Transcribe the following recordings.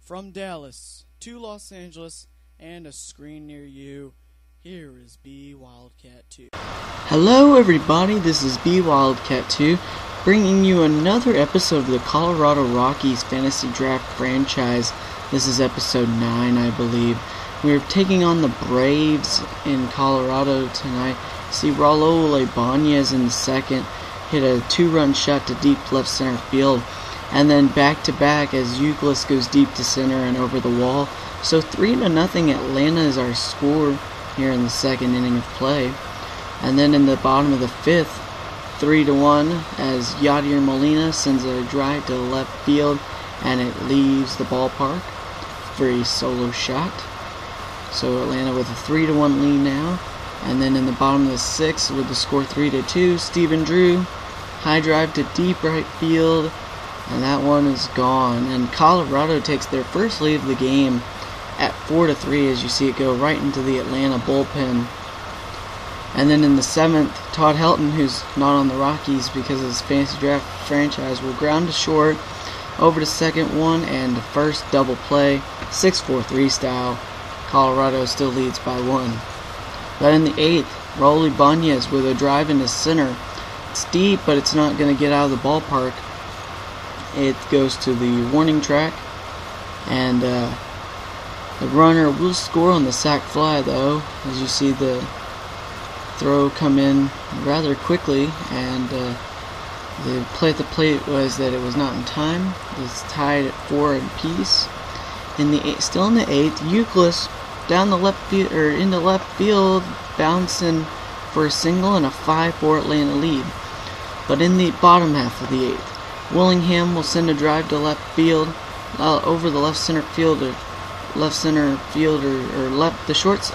From Dallas to Los Angeles and a screen near you, here is B Wildcat 2. Hello everybody, this is B Wildcat 2, bringing you another episode of the Colorado Rockies Fantasy Draft Franchise. This is episode 9, I believe. We're taking on the Braves in Colorado tonight. See Raul Ibanez in the second, hit a 2-run shot to deep left center field. And then back-to-back as Euclid goes deep to center and over the wall. So 3-0 Atlanta is our score here in the second inning of play. And then in the bottom of the fifth, 3-1 as Yadier Molina sends a drive to left field and it leaves the ballpark for a solo shot. So Atlanta with a 3-1 lead now. And then in the bottom of the sixth with the score 3-2, Stephen Drew, high drive to deep right field. And that one is gone. And Colorado takes their first lead of the game at 4-3 as you see it go right into the Atlanta bullpen. And then in the seventh, Todd Helton, who's not on the Rockies because of his fantasy draft franchise, will ground to short over to second one and the first double play, 6-4-3 style. Colorado still leads by 1. But in the eighth, Raul Ibanez with a drive into center. It's deep, but it's not going to get out of the ballpark. It goes to the warning track, and the runner will score on the sac fly, though, as you see the throw come in rather quickly, and the play at the plate was that it was not in time. It's tied at 4 apiece. Still in the eighth, Euclid down the left field or into left field, bouncing for a single and a 5-4 Atlanta lead. But in the bottom half of the eighth, Willingham will send a drive to left field, over the left center fielder,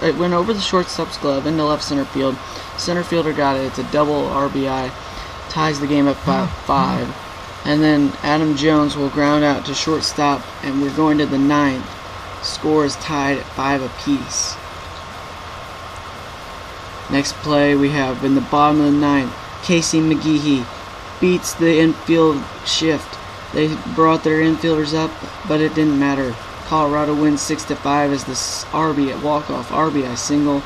it went over the shortstop's glove into left center field. Center fielder got it. It's a double RBI, ties the game at 5. And then Adam Jones will ground out to shortstop, and we're going to the ninth. Score is tied at 5 apiece. Next play we have in the bottom of the ninth, Casey McGehee beats the infield shift. They brought their infielders up, but it didn't matter. Colorado wins 6-5 as the walk-off RBI single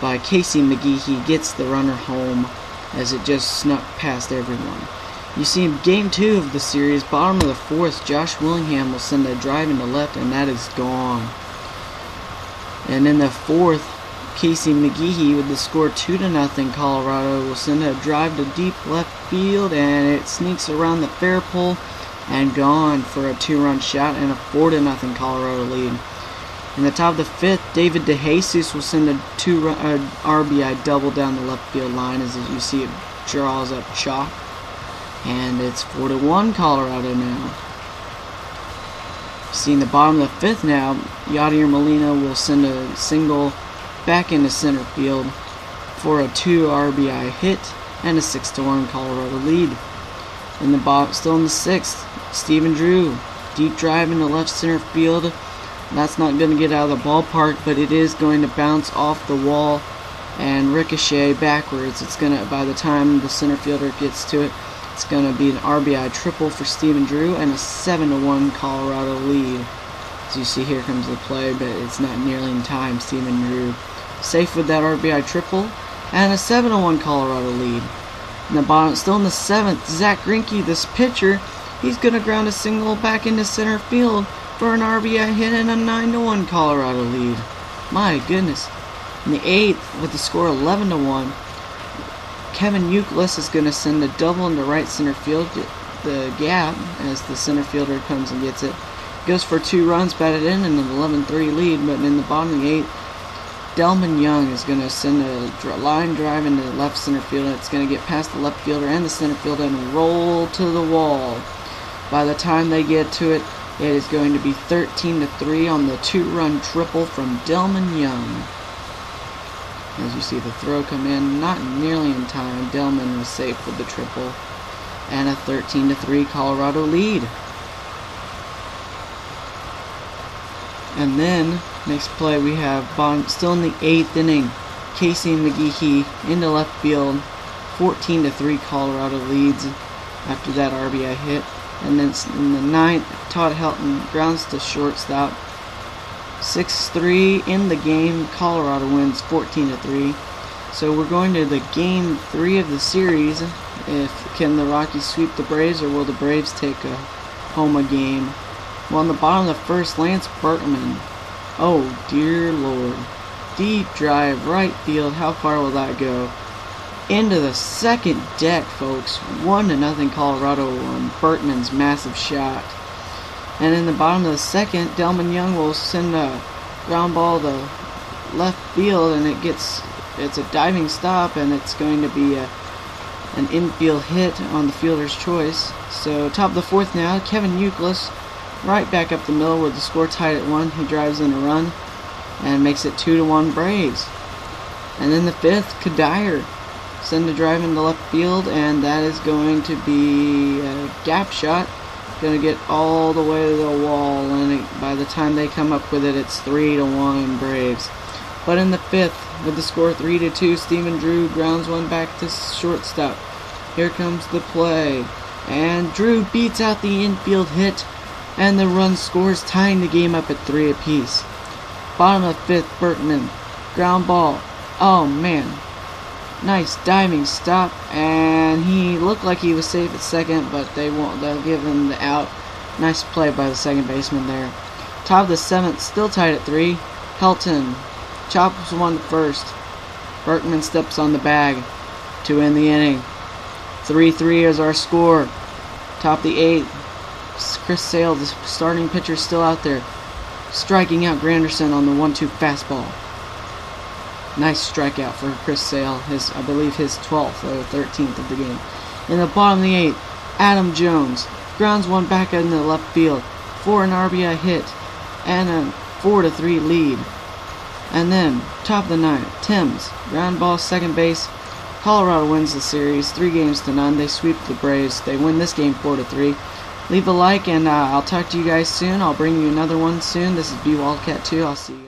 by Casey McGehee gets the runner home as it just snuck past everyone. You see in game 2 of the series, bottom of the fourth, Josh Willingham will send a drive into left, and that is gone. And in the fourth, Casey McGehee with the score 2-0. Colorado will send a drive to deep left field, and it sneaks around the fair pole and gone for a 2-run shot and a 4-0 Colorado lead. In the top of the fifth, David DeJesus will send a 2-run RBI double down the left field line as you see it draws up chalk, and it's 4-1 Colorado now. See in the bottom of the fifth now, Yadier Molina will send a single back into center field for a 2 RBI hit and a 6-1 Colorado lead. In the bottom, still in the sixth, Stephen Drew, deep drive into left center field. That's not going to get out of the ballpark, but it is going to bounce off the wall and ricochet backwards. It's going to, by the time the center fielder gets to it, it's going to be an RBI triple for Stephen Drew and a 7-1 Colorado lead. As you see, here comes the play, but it's not nearly in time. Stephen Drew safe with that RBI triple and a 7-1 Colorado lead. In the bottom, still in the seventh, Zach Greinke, this pitcher, he's going to ground a single back into center field for an RBI hit and a 9-1 Colorado lead. My goodness. In the eighth, with the score 11-1, Kevin Euclid is going to send a double into right center field, the gap, as the center fielder comes and gets it. Goes for 2 runs, batted in, and an 11-3 lead. But in the bottom of the eighth, Delman Young is going to send a line drive into left center field. It's going to get past the left fielder and the center fielder and roll to the wall. By the time they get to it, it is going to be 13-3 on the 2-run triple from Delman Young. As you see the throw come in, not nearly in time. Delman was safe with the triple. And a 13-3 Colorado lead. And then, next play we have, still in the 8th inning, Casey McGehee into left field. 14-3 Colorado leads after that RBI hit. And then in the 9th, Todd Helton grounds to shortstop. 6-3 in the game. Colorado wins 14-3. So we're going to the game 3 of the series. Can the Rockies sweep the Braves, or will the Braves take home a game? Well, on the bottom of the first, Lance Berkman. Oh dear Lord. Deep drive, right field. How far will that go? Into the second deck, folks. 1-0 Colorado on Berkman's massive shot. And in the bottom of the second, Delman Young will send a ground ball to left field, and it's a diving stop, and it's going to be an infield hit on the fielder's choice. So top of the 4th now, Kevin Youkilis right back up the middle with the score tied at 1. He drives in a run and makes it 2-1 Braves. And then the 5th, Kadire send a drive into left field, and that is going to be a gap shot. Going to get all the way to the wall, and by the time they come up with it, it's 3-1 Braves. But in the 5th, with the score 3-2, Stephen Drew grounds one back to shortstop. Here comes the play, and Drew beats out the infield hit, and the run scores, tying the game up at 3 apiece. Bottom of 5th, Berkman, ground ball. Oh man, nice diving stop, and he looked like he was safe at second, but they'll give him the out. Nice play by the second baseman there. Top of the 7th, still tied at 3. Helton chops one to first. Berkman steps on the bag to end the inning. 3-3 is our score. Top of the 8th, Chris Sale, the starting pitcher, still out there, striking out Granderson on the 1-2 fastball. Nice strikeout for Chris Sale, I believe his 12th or 13th of the game. In the bottom of the 8th, Adam Jones grounds one back in the left field for an RBI hit and a 4-3 lead. And then, top of the 9th, Timms, ground ball second base. Colorado wins the series 3-0. They sweep the Braves. They win this game 4-3. Leave a like, and I'll talk to you guys soon. I'll bring you another one soon. This is B Wildcat 2. I'll see you guys.